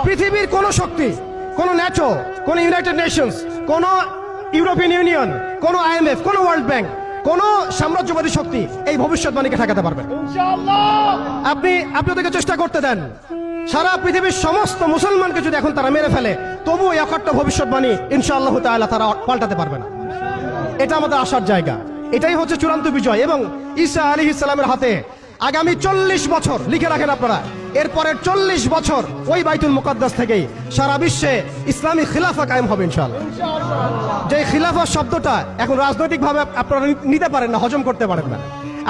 পৃথিবীর কোন শক্তি, কোন ন্যাটো, কোন ইউনাইটেড নেশনস, কোন ইউরোপিয়ান ইউনিয়ন, কোন IMF, কোন ওয়ার্ল্ড ব্যাংক, কোন সাম্রাজ্যবাদী শক্তি এই ভবিষ্যৎবাণীকে ঠেকাতে পারবে না। আপনি ওদেরকে চেষ্টা করতে দেন। সারা পৃথিবীর সমস্ত মুসলমানকে যদি এখন তারা মেরে ফেলে, তবু এই অকাট্য ভবিষ্যৎবাণী ইনশাআল্লাহ তাআলা তারা পাল্টাতে পারবে না। এটা আমাদের আশার জায়গা। এটাই হচ্ছে চূড়ান্ত বিজয়। এবং ঈসা আলাইহিস সালামের হাতে আগামী 40 বছর, লিখে রাখেন আপনারা, এরপরের 40 বছর ওই বাইতুল মুকাদ্দাস থেকেই সারা বিশ্বে ইসলামী খিলাফা কায়েম হবে ইনশাআল্লাহ। যে খিলাফা শব্দটা এখন রাজনৈতিকভাবে আপনারা নিতে পারেন না, হজম করতে পারেন না।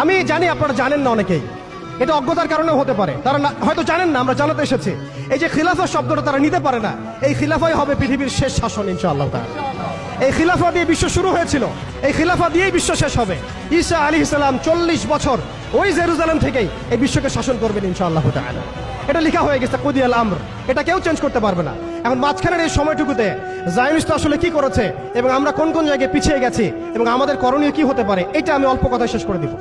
আমি জানি আপনারা জানেন না, অনেকেই এটা অজ্ঞতার কারণে হতে পারে, তারা হয়তো জানেন না, আমরা জানাতে এসেছি। এই যে খিলাফা শব্দটা তারা নিতে পারে না, এই খিলাফাই হবে পৃথিবীর শেষ শাসন ইনশাআল্লাহ তাআলা। এই খিলাফা দিয়ে বিশ্ব শুরু হয়েছিল, এই খিলাফা দিয়েই বিশ্ব শেষ হবে। ঈসা আলাইহিস সালাম 40 বছর ওই জেরুজালেম থেকেই এই বিশ্বকে শাসন করবেন ইনশাআল্লাহ তাআলা। এটা লেখা হয়ে গেছে, কুদিয়াল আমর, এটা কেউ চেঞ্জ করতে পারবে না। এখন মাঝখানের এই সময়টুকুতে জায়নিস্ট আসলে কি করেছে এবং আমরা কোন কোন জায়গায় পিছিয়ে গেছি এবং আমাদের করণীয় কি হতে পারে, এটা আমি অল্প কথায় শেষ করে দিব।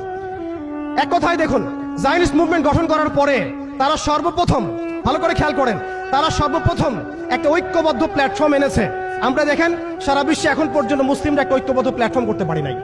এক কথায় দেখুন, জায়নিস্ট মুভমেন্ট গঠন করার পরে তারা সর্বপ্রথম, ভালো করে খেয়াল করেন, তারা সর্বপ্রথম একটা ঐক্যবদ্ধ প্ল্যাটফর্ম এনেছে। আমরা দেখেন সারা বিশ্বে এখন পর্যন্ত মুসলিমরা একটা ঐক্যবদ্ধ প্ল্যাটফর্ম করতে পারি নাই।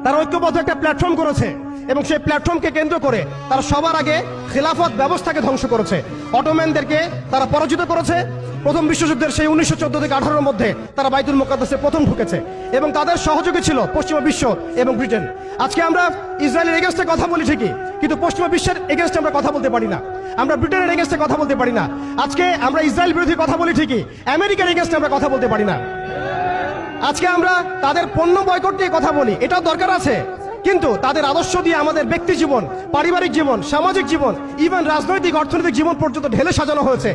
তারা ঐক্যবদ্ধ একটা প্ল্যাটফর্ম করেছে এবং সেই প্ল্যাটফর্মকে কেন্দ্র করে তারা সবার আগে খেলাফত ব্যবস্থাকে ধ্বংস করেছে। অটোম্যানদেরকে তারা পরাজিত করেছে। প্রথম বিশ্বযুদ্ধের সেই 1914 থেকে 18-এর মধ্যে তারা বাইতুল মুকাদ্দাসে প্রথম ঢুকেছে এবং তাদের সহযোগী ছিল পশ্চিমা বিশ্ব এবং ব্রিটেন। আজকে আমরা ইসরায়েলের এগেনস্টে কথা বলি ঠিকই, কিন্তু পশ্চিমা বিশ্বের এগেনস্টে আমরা কথা বলতে পারি না। আমরা ব্রিটেনের এগেনস্টে কথা বলতে পারি না। আজকে আমরা ইসরায়েল বিরোধী কথা বলি ঠিকই, আমেরিকার এগেনস্টে আমরা কথা বলতে পারি না। আজকে আমরা তাদের পণ্য বয়কট নিয়ে কথা বলি, এটাও দরকার আছে, কিন্তু তাদের আদর্শ দিয়ে আমাদের ব্যক্তি জীবন, পারিবারিক জীবন, সামাজিক জীবন, ইভেন রাজনৈতিক অর্থনৈতিক জীবন পর্যন্ত ঢেলে সাজানো হয়েছে।